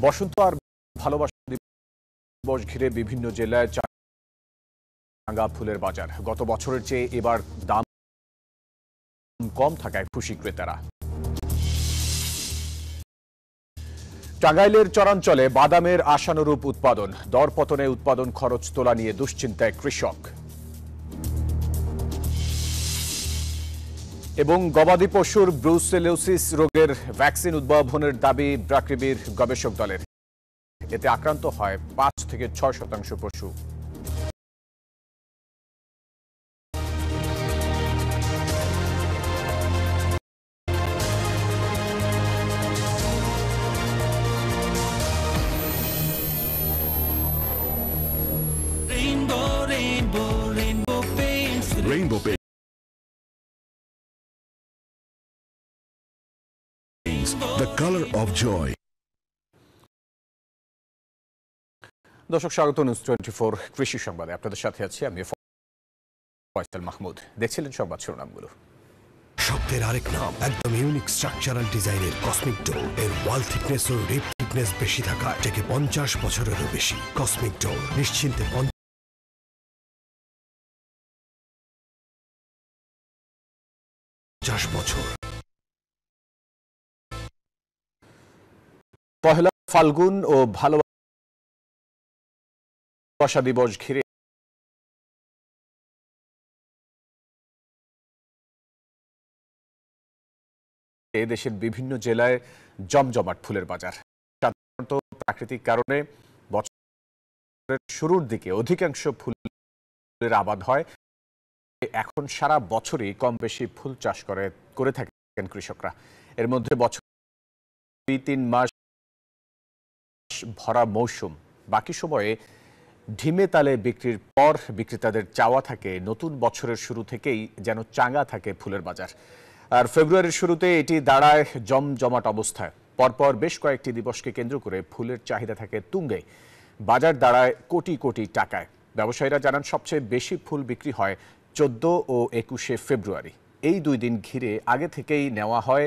বসন্ত আর ভালোবাসা দিবস ঘিরে বিভিন্ন জেলায় চাঙ্গা ফুলের বাজার। গত বছরের চেয়ে এবার দাম কম থাকায় খুশি ক্রেতারা। টাঙ্গাইলের চরাঞ্চলে বাদামের আশানুরূপ উৎপাদন, দরপতনে উৎপাদন খরচ তোলা নিয়ে দুশ্চিন্তায় কৃষক। এবং গবাদি পশুর ব্রুসেলোসিস রোগের ভ্যাকসিন উদ্ভাবনের দাবি ব্রাক্রিবির গবেষক দলের। এতে আক্রান্ত হয় ৫ থেকে ৬% পশু। Rainbow Paints, the color of joy. দর্শক স্বাগত নিউজ 24 কৃষি সংবাদে। আপনাদের সাথে আছি আমি ফয়সাল মাহমুদ। দেখছিলেন সংবাদ শিরোনামগুলো। শব্দের আরেক নাম, একদম ইউনিক স্ট্রাকচারাল ডিজাইনের কসমিক ডোর। এর ওয়াল থিকনেস ও রিপ থিকনেস বেশি থাকা থেকে 50 বছরেরও বেশি। কসমিক ডোর নিশ্চিন্তে 50 বছর। পহেলা ফাল্গুন ও ভালোবাসা দিবস ঘিরে দেশের বিভিন্ন জেলায় জমজমাট ফুলের বাজার। সাধারণত প্রাকৃতিক কারণে বছরের শুরুর দিকে অধিকাংশ ফুলের আবাদ হয়। এখন সারা বছরই কম বেশি ফুল চাষ করে থাকেন কৃষকরা। এর মধ্যে বছর 2-3 মাস ভরা মৌসুম, বাকি সময়ে ঢিমে তালে বিক্রির পর বিক্রেতাদের চাওয়া থাকে নতুন বছরের শুরু থেকেই যেন চাঙ্গা থাকে ফুলের বাজার। আর ফেব্রুয়ারির শুরুতে এটি দাঁড়ায় জমজমাট অবস্থায়। পরপর বেশ কয়েকটি দিবসকে কেন্দ্র করে ফুলের চাহিদা থাকে তুঙ্গে। বাজার দাঁড়ায় কোটি কোটি টাকায়। ব্যবসায়ীরা জানান সবচেয়ে বেশি ফুল বিক্রি হয় 14 ও 21শে ফেব্রুয়ারি। এই 2 দিন ঘিরে আগে থেকেই নেওয়া হয়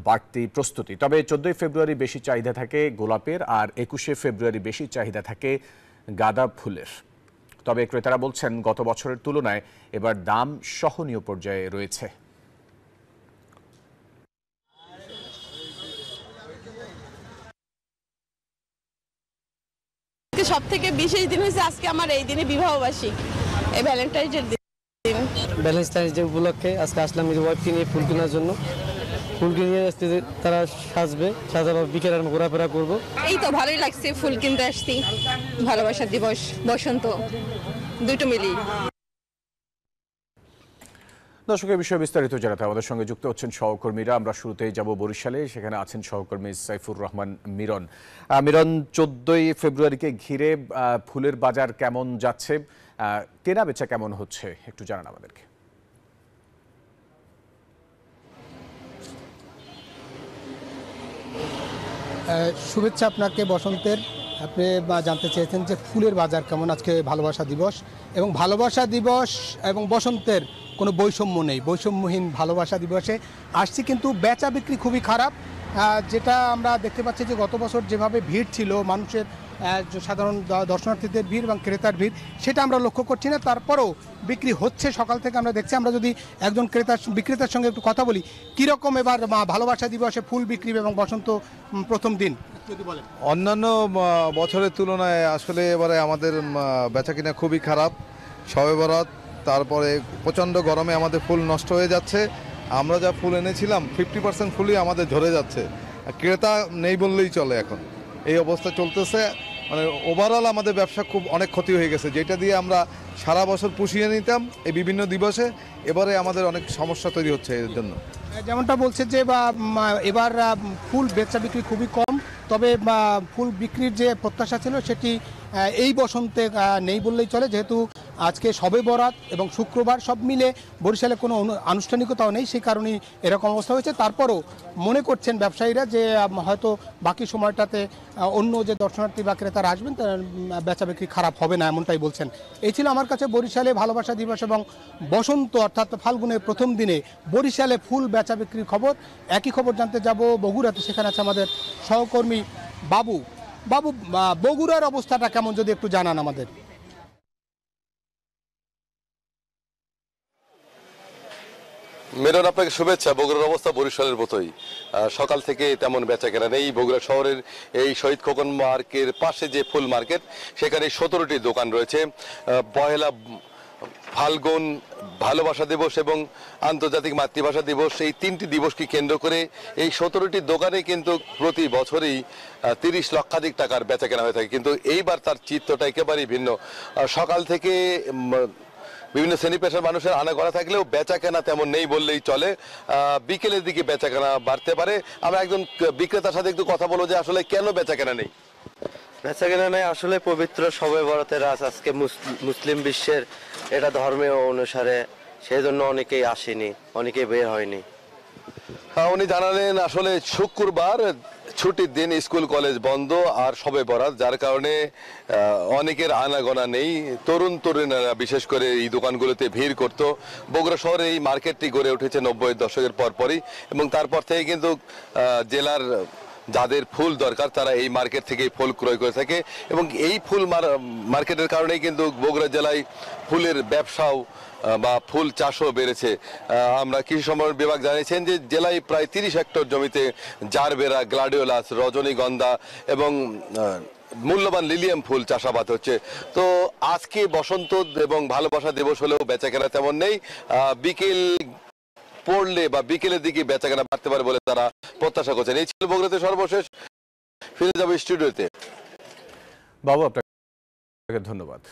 বাড়তি প্রস্তুতি। তবে 14ই ফেব্রুয়ারি বেশি চাহিদা থাকে গোলাপের, আর 21শে ফেব্রুয়ারি বেশি চাহিদা থাকে গাঁদা ফুলের। তবে ক্রেতারা বলছেন গত বছরের তুলনায় এবার দাম সহনীয় পর্যায়ে রয়েছে। সব থেকে বিশেষ দিন হচ্ছে আজকে আমার এই দিনে বিবাহবার্ষিক, এই ভ্যালেন্টাইন্স ডে দিন। ভ্যালেন্টাইন্স ডে উপলক্ষে আজকে আসলাম নিজের ওয়াইফকে নিয়ে ফুল কেনার জন্য। ফুল কিনে আসতে তারা সাজবে, সাজাবো, বিকেলে ঘোরাফেরা করবো। এই তো ভালোই লাগছে, ফুল কিনতে আসছি। ভালোবাসা দিবস, বসন্ত দুটো মিলিয়ে। দর্শকের বিষয়ে বিস্তারিত জানাতে আমাদের সঙ্গে যুক্ত হচ্ছেন সহকর্মীরা। আমরা শুরুতেই যাব বরিশালে, সেখানে আছেন সহকর্মী সাইফুর রহমান মিরন। মিরন, 14ই ফেব্রুয়ারিকে ঘিরে ফুলের বাজার কেমন যাচ্ছে, কেনা বেচা কেমন হচ্ছে, একটু জানান আমাদেরকে। শুভেচ্ছা আপনাকে বসন্তের। আপনি জানতে চেয়েছেন যে ফুলের বাজার কেমন আজকে ভালোবাসা দিবস, এবং ভালোবাসা দিবস এবং বসন্তের কোনো বৈষম্য নেই। বৈষম্যহীন ভালোবাসা দিবসে আসছি, কিন্তু বেচা বিক্রি খুবই খারাপ। যেটা আমরা দেখতে পাচ্ছি যে গত বছর যেভাবে ভিড় ছিল মানুষের, সাধারণ দর্শনার্থীদের ভিড় এবং ক্রেতার ভিড়, সেটা আমরা লক্ষ্য করছি না। তারপরেও বিক্রি হচ্ছে সকাল থেকে আমরা দেখছি। আমরা যদি একজন বিক্রেতার সঙ্গে একটু কথা বলি, কীরকম এবার ভালোবাসা দিবসে ফুল বিক্রি এবং বসন্ত প্রথম দিন যদি বলেন। অন্যান্য বছরের তুলনায় আসলে এবারে আমাদের বেচাকিনা খুবই খারাপ। শবে বরাত, তারপরে প্রচণ্ড গরমে আমাদের ফুল নষ্ট হয়ে যাচ্ছে। আমরা যা ফুল এনেছিলাম 50% ফুলই আমাদের ঝরে যাচ্ছে। ক্রেতা নেই বললেই চলে। এখন এই অবস্থা চলতেছে, মানে ওভারঅল আমাদের ব্যবসা অনেক ক্ষতি হয়ে গেছে। যেটা দিয়ে আমরা সারা বছর পুষিয়ে নিতাম এই বিভিন্ন দিবসে, এবারে আমাদের অনেক সমস্যা তৈরি হচ্ছে এর জন্য। যেমনটা বলছে যে এবার ফুল বেচা বিক্রি খুবই কম, তবে ফুল বিক্রির যে প্রত্যাশা ছিল সেটি এই বসন্তে নেই বললেই চলে। যেহেতু আজকে শবে বরাত এবং শুক্রবার, সব মিলে বরিশালে কোনো আনুষ্ঠানিকতাও নেই, সেই কারণেই এরকম অবস্থা হয়েছে। তারপরও মনে করছেন ব্যবসায়ীরা যে হয়তো বাকি সময়টাতে অন্য যে দর্শনার্থী বা ক্রেতারা আসবেন তার বেচা বিক্রি খারাপ হবে না, এমনটাই বলছেন। এই ছিল আমার কাছে বরিশালে ভালোবাসা দিবস এবং বসন্ত অর্থাৎ ফাল্গুনের প্রথম দিনে বরিশালে ফুল বেচা বিক্রির খবর। একই খবর জানতে যাব বগুড়াতে, সেখানে আছে আমাদের সহকর্মী বাবু। বাবু, বগুড়ার অবস্থাটা কেমন যদি একটু জানান আমাদের। মেরন, আপনাকে শুভেচ্ছা। বগুড়ার অবস্থা বরিশালের মতোই, সকাল থেকে তেমন বেচা কেনা নেই। বগুড়া শহরের এই শহীদ খোকন মার্কের পাশে যে ফুল মার্কেট, সেখানে 17টি দোকান রয়েছে। পহেলা ফাল্গুন, ভালোবাসা দিবস এবং আন্তর্জাতিক মাতৃভাষা দিবস, এই 3টি দিবসকে কেন্দ্র করে এই 17টি দোকানে কিন্তু প্রতি বছরই 30 লক্ষাধিক টাকার বেচা কেনা হয়ে থাকে। কিন্তু এইবার তার চিত্রটা একেবারেই ভিন্ন। সকাল থেকে বিভিন্ন শ্রেণী পেশার মানুষের আনাগোনা থাকলেও বেচা কেনা তেমন নেই বললেই চলে। বিকেলের দিকে বেচা কেনা বাড়তে পারে। আমরা একজন বিক্রেতার সাথে একটু কথা বলবো যে আসলে কেন বেচা কেনা নেই। বেচা কেনা নেই আসলে পবিত্র শবে বরাতের রাত আজকে মুসলিম বিশ্বের, এটা ধর্মীয় অনুসারে, সেই জন্য অনেকেই আসেনি, অনেকেই বের হয়নি। উনি জানালেন আসলে শুক্রবার ছুটির দিন, স্কুল কলেজ বন্ধ আর শবে বরাত, যার কারণে অনেকের আনাগোনা নেই। তরুণেরা বিশেষ করে এই দোকানগুলোতে ভিড় করত। বগুড়া শহরে এই মার্কেটটি গড়ে উঠেছে 90-এর দশকের পরপরই, এবং তারপর থেকে কিন্তু জেলার যাদের ফুল দরকার তারা এই মার্কেট থেকে ফুল ক্রয় করে থাকে, এবং এই ফুল মার্কেটের কারণেই কিন্তু বগুড়া জেলায় ফুলের ব্যবসাও বা ফুল চাষও বেড়েছে। আমরা কৃষি সম্প্রসারণ বিভাগ জানিয়েছেন যে জেলায় প্রায় 30 হেক্টর জমিতে জারবেরা, গ্লাডিওলাস, রজনীগন্ধা এবং মূল্যবান লিলিয়াম ফুল চাষাবাদ হচ্ছে। তো আজকে বসন্ত এবং ভালোবাসা দিবস হলেও বেচাকেনা তেমন নেই। বিকেল পড়লে বা বিকেলের দিকে বেচাকেনা বাড়তে পারে বলে তারা প্রত্যাশা করছেন। এই ছিল বগুড়াতে সর্বশেষ। ফিরে যাবো স্টুডিওতে। বাবু, আপনাকে ধন্যবাদ।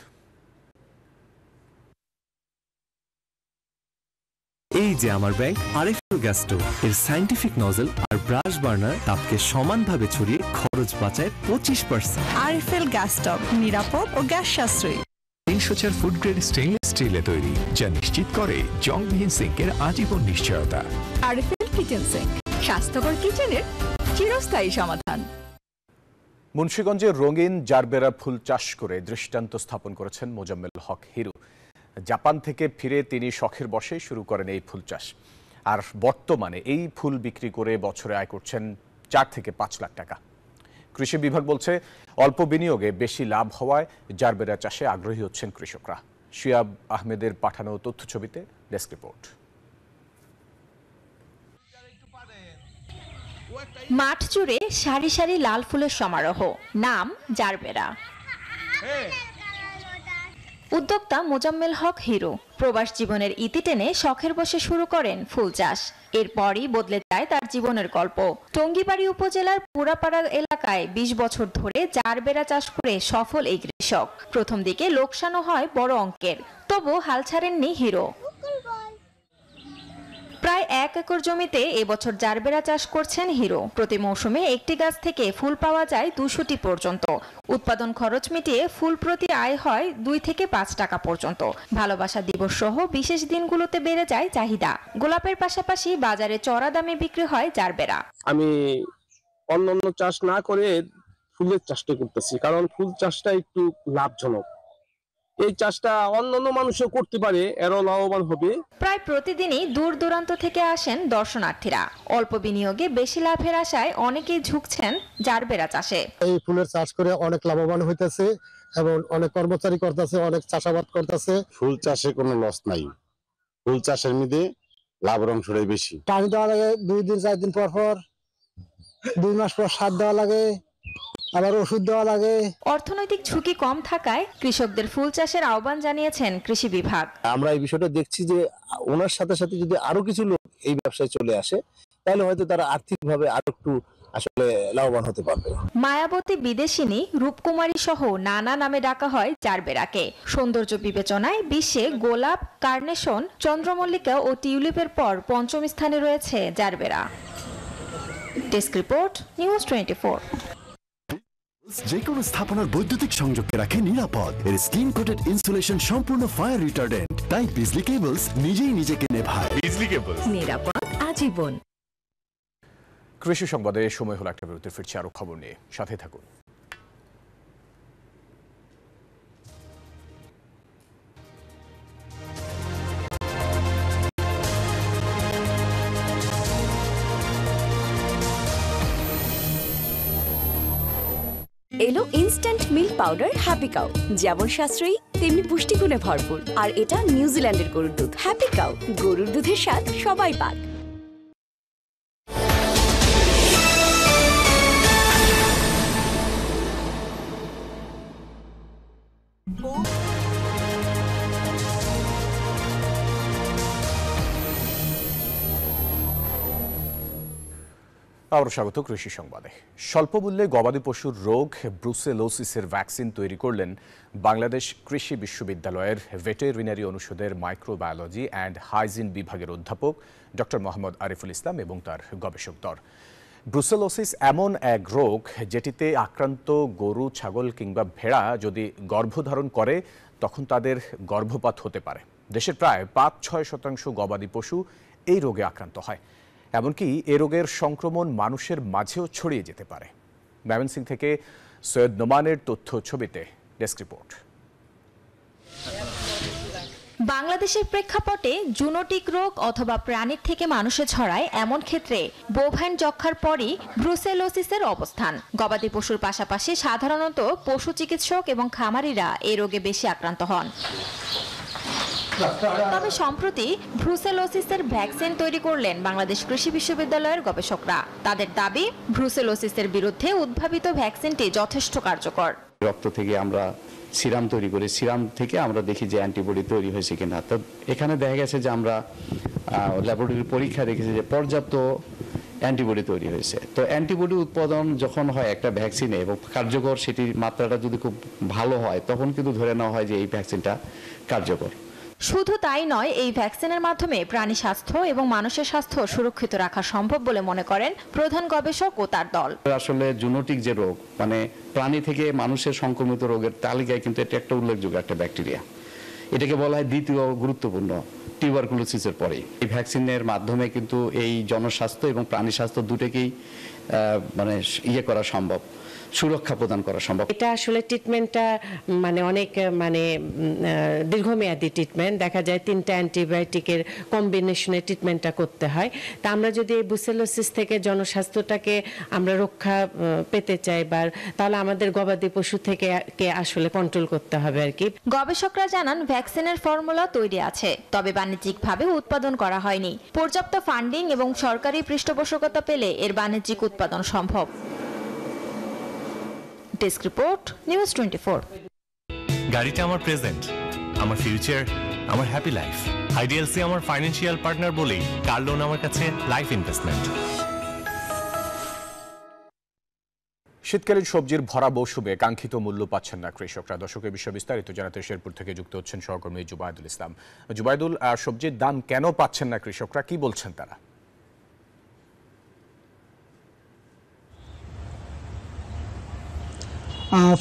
এই যে আমার ব্যাংক আরএফএল গ্যাস স্টোভ, এর সায়েন্টিফিক নজল আর ব্রাশ বার্নার তাপকে সমানভাবে ছড়িয়ে খরচ বাঁচায় 25%। আরএফএল গ্যাস স্টোভ নিরাপদ ও গ্যাস সাশ্রয়ী। 304 ফুড গ্রেড স্টেইনলেস স্টিলে তৈরি, যা নিশ্চিত করে জংবিহীন সিঙ্কের আজীবন নিশ্চয়তা। আরএফএল কিচেন সিঙ্ক, স্বাস্থ্যকর কিচেনের চিরস্থায়ী সমাধান। মুন্সিগঞ্জে রঙিন জারবেরা ফুল চাষ করে দৃষ্টান্ত স্থাপন করেছেন মোজাম্মেল হক হিরো। জাপান থেকে ফিরে তিনি শখের বশে শুরু করেন এই ফুল চাষ, আর বর্তমানে এই ফুল বিক্রি করে বছরে আয় করছেন 4 থেকে 5 লাখ টাকা। কৃষি বিভাগ বলছে অল্প বিনিয়োগে বেশি লাভ হওয়ায় জারবেরা চাষে আগ্রহী হচ্ছেন কৃষকরা। শিয়াব আহমেদের পাঠানো তথ্যছবিতে ডেস্ক রিপোর্ট। মাঠ জুড়ে সারি সারি লাল ফুলের সমারোহ, নাম জারবেরা। উদ্যোক্তা মোজাম্মেল হক হিরো প্রবাস জীবনের ইতি টেনে শখের বসে শুরু করেন ফুল চাষ। এরপরই বদলে যায় তার জীবনের গল্প। টঙ্গীবাড়ি উপজেলার পুরাপাড়া এলাকায় 20 বছর ধরে জারবেরা চাষ করে সফল এই কৃষক। প্রথম দিকে লোকসানও হয় বড় অঙ্কের, তবু হাল ছাড়েননি হিরো। প্রায় 1 একর জমিতে এবছর জারবেরা চাষ করছেন হিরো। প্রতি মৌসুমে একটি গাছ থেকে ফুল পাওয়া যায় 200টি পর্যন্ত। উৎপাদন খরচ মিটিয়ে ফুল প্রতি আয় হয় 2 থেকে 5 টাকা পর্যন্ত। ভালোবাসা দিবস সহ বিশেষ দিনগুলোতে বেড়ে যায় চাহিদা। গোলাপের পাশাপাশি বাজারে চড়া দামে বিক্রি হয় জারবেরা। আমি অন্যান্য চাষ না করে ফুলের চাষটা করতেছি, কারণ ফুল চাষটা একটু লাভজনক। এই চাষটা অন্যান্য মানুষও করতে পারে, এরও লাভবান হবে। প্রায় প্রতিদিনই দূর দূরান্ত থেকে আসেন দর্শনার্থীরা। অল্প বিনিয়োগে বেশি লাভের আশায় অনেকেই ঝুঁকছেন জারবেরা চাষে। এই ফুলের চাষ করে অনেক লাভবান হইতেছে এবং অনেক কর্মচারী করতেছে, অনেক চাষাবাদ করতেছে। ফুল চাষে কোনো লস নাই, ফুল চাষের মধ্যে লাভের অংশটাই বেশি। পানি দেওয়া লাগে 2 দিন 4 দিন পর পর, 2 মাস পর সার দেওয়া লাগে, আবার ওষুধ দেওয়া লাগে। অর্থনৈতিক ঝুঁকি কম থাকায় কৃষকদের ফুল চাষের আহ্বান জানিয়েছেন কৃষি বিভাগ। আমরা এই বিষয়টা দেখছি যে ওনার সাথে সাথে যদি আরো কিছু লোক এই ব্যবসায় চলে আসে, তাহলে হয়তো তারা আর্থিকভাবে আরো একটু আসলে লাভবান হতে পারবে। মায়াবতী বিদেশিনী, রূপকুমারী সহ নানা নামে ডাকা হয় জারবেরাকে। সৌন্দর্য বিবেচনায় বিশ্বে গোলাপ, কার্নেশন, চন্দ্রমল্লিকা ও টিউলিপের পর 5ম স্থানে রয়েছে জারবেরা। Desk report, news 24। যে কোনো স্থাপনার বৈদ্যুতিক সংযোগকে রাখে নিরাপদ। এর স্কিন কোটেড ইনসুলেশন সম্পূর্ণ ফায়ার রিটার্ডেন্ট, তাই বিজলি কেবলস নিজেই নিজেকে নেভায়। বিজলি কেবলস, নিরাপদ আজীবন। কৃষি সংবাদে সময় হলো একটা বিরতি, ফিরছি আরো খবর নিয়ে, সাথে থাকুন। এলো instant milk powder happy cow, যেমন সাশ্রয়ী তেমনি পুষ্টিগুণে ভরপুর। আর এটা নিউজিল্যান্ডের গরুর দুধ। হ্যাপি কাউ, গরুর দুধের স্বাদ সবাই পাক। আবার স্বাগত কৃষি সংবাদে। স্বল্প মূল্যে গবাদি পশুর রোগ ব্রুসেলোসিসের ভ্যাকসিন তৈরি করলেন বাংলাদেশ কৃষি বিশ্ববিদ্যালয়ের ভেটেরিনারি অনুষদের মাইক্রোবায়োলজি অ্যান্ড হাইজিন বিভাগের অধ্যাপক ডক্টর মোহাম্মদ আরিফুল ইসলাম এবং তার গবেষক দল। ব্রুসেলোসিস এমন এক রোগ যেটিতে আক্রান্ত গরু, ছাগল কিংবা ভেড়া যদি গর্ভধারণ করে তখন তাদের গর্ভপাত হতে পারে। দেশের প্রায় ৫-৬% গবাদি পশু এই রোগে আক্রান্ত হয়। এমনকি এ রোগের সংক্রমণ মানুষের মাঝেও ছড়িয়ে যেতে পারে। ময়মনসিংহ থেকে সৈয়দ নোমানের তথ্য ছবিতে ডেস্ক রিপোর্ট। বাংলাদেশের প্রেক্ষাপটে জুনোটিক রোগ অথবা প্রাণীর থেকে মানুষে ছড়ায় এমন ক্ষেত্রে বোভাইন যক্ষ্মার পরই ব্রুসেলোসিসের অবস্থান। গবাদি পশুর পাশাপাশি সাধারণত পশু চিকিৎসক এবং খামারিরা এই রোগে বেশি আক্রান্ত হন। তবে সম্প্রতি ব্রুসেলোসিসের ভ্যাকসিন তৈরি করলেন বাংলাদেশ কৃষি বিশ্ববিদ্যালয়ের গবেষকরা। তাদের দাবি, ব্রুসেলোসিসের বিরুদ্ধে উদ্ভাবিত ভ্যাকসিনটি যথেষ্ট কার্যকর। রক্ত থেকে আমরা সিরাম তৈরি করি, সিরাম থেকে আমরা দেখি যে অ্যান্টিবডি তৈরি হয়েছে কিনা। তো এখানে দেখা গেছে যে আমরা ল্যাবরেটরি পরীক্ষা দেখেছি যে পর্যাপ্ত অ্যান্টিবডি তৈরি হয়েছে। তো অ্যান্টিবডি উৎপাদন যখন হয় একটা ভ্যাকসিনে এবং কার্যকর সেটির মাত্রাটা যদি খুব ভালো হয় তখন কিন্তু ধরে নেওয়া হয় যে এই ভ্যাকসিনটা কার্যকর। শুধু তাই নয়, এই ভ্যাকসিনের মাধ্যমে প্রাণী স্বাস্থ্য এবং মানুষের স্বাস্থ্য সুরক্ষিত রাখা সম্ভব বলে মনে করেন প্রধান গবেষক ও তার দল। আসলে জুনোটিক যে রোগ, মানে প্রাণী থেকে মানুষের সংক্রমিত রোগের তালিকায় কিন্তু এটা একটা উল্লেখযোগ্য একটা ব্যাকটেরিয়া। এটাকে বলা হয় দ্বিতীয় গুরুত্বপূর্ণ টিউবারকুলোসিসের পরে। এই ভ্যাকসিনের মাধ্যমে কিন্তু এই জনস্বাস্থ্য এবং প্রাণী স্বাস্থ্য দুটোকেই মানে করা সম্ভব, সুরক্ষা প্রদান করা সম্ভব। এটা আসলে ট্রিটমেন্টটা মানে অনেক দীর্ঘমেয়াদী ট্রিটমেন্ট। দেখা যায় 3টা অ্যান্টিবায়োটিকের কম্বিনেশনে ট্রিটমেন্টটা করতে হয়। তা আমরা যদি এই ব্রুসেলোসিস থেকে জনস্বাস্থ্যটাকে আমরা রক্ষা পেতে চাই, তাহলে আমাদের গবাদি পশু থেকে আসলে কন্ট্রোল করতে হবে আর কি। গবেষকরা জানান, ভ্যাকসিনের ফর্মুলা তৈরি আছে, তবে বাণিজ্যিকভাবে উৎপাদন করা হয়নি। পর্যাপ্ত ফান্ডিং এবং সরকারি পৃষ্ঠপোষকতা পেলে এর বাণিজ্যিক উৎপাদন সম্ভব। Desk report, news 24। গাড়িটা আমার প্রেজেন্ট, আমার ফিউচার, আমার হ্যাপি লাইফ। আইডিএলসি আমার ফাইন্যান্সিয়াল পার্টনার বলেই কার লোন আমার কাছে লাইফ ইনভেস্টমেন্ট। শীতকালীন সবজির ভরা মৌসুমে কাঙ্ক্ষিত মূল্য পাচ্ছেন না কৃষকরা। দর্শকের বিষয়ে বিস্তারিত জানাতে শেরপুর থেকে যুক্ত হচ্ছেন সহকর্মী জুবাইদুল ইসলাম। জুবাইদুল, সবজির দাম কেন পাচ্ছেন না কৃষকরা, কি বলছেন তারা?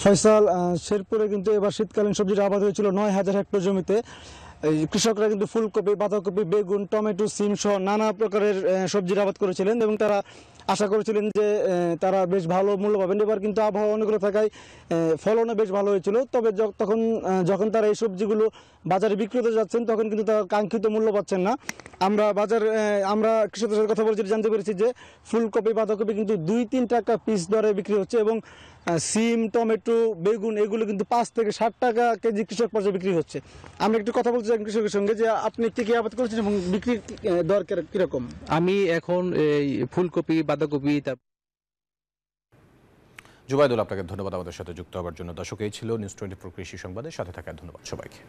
ফয়সাল, শেরপুরে কিন্তু এবার শীতকালীন সবজির আবাদ হয়েছিল 9,000 হেক্টর জমিতে। কৃষকরা কিন্তু ফুলকপি, বাঁধাকপি, বেগুন, টমেটো, সিম সহ নানা প্রকারের সবজির আবাদ করেছিলেন এবং তারা আশা করেছিলেন যে তারা বেশ ভালো মূল্য পাবেন। এবার কিন্তু আবহাওয়া অনুকূল থাকায় ফলনও বেশ ভালো হয়েছিল। তবে যখন তারা এই সবজিগুলো বাজারে বিক্রি করতে যাচ্ছেন তখন কিন্তু তারা কাঙ্ক্ষিত মূল্য পাচ্ছেন না। আমরা কৃষকদের সাথে কথা বলছি, জানতে পেরেছি যে ফুলকপি, বাঁধাকপি কিন্তু 2-3 টাকা পিস দরে বিক্রি হচ্ছে এবং সিম, টমেটো, বেগুন এগুলো কিন্তু 5 থেকে 60 টাকা কেজি কৃষক পর্যায়ে বিক্রি হচ্ছে। আমরা একটু কথা বলতে চাই কৃষকের সঙ্গে যে আপনি কি আবাদ করেছেন এবং বিক্রির দর কিরকম? আমি এখন এই ফুলকপি, বাঁধাকপি। জুবাইদুল, আপনাকে ধন্যবাদ আমাদের সাথে যুক্ত হওয়ার জন্য। দর্শক, এই ছিল নিউজ 24 কৃষি সংবাদের সাথে থাকার ধন্যবাদ সবাইকে।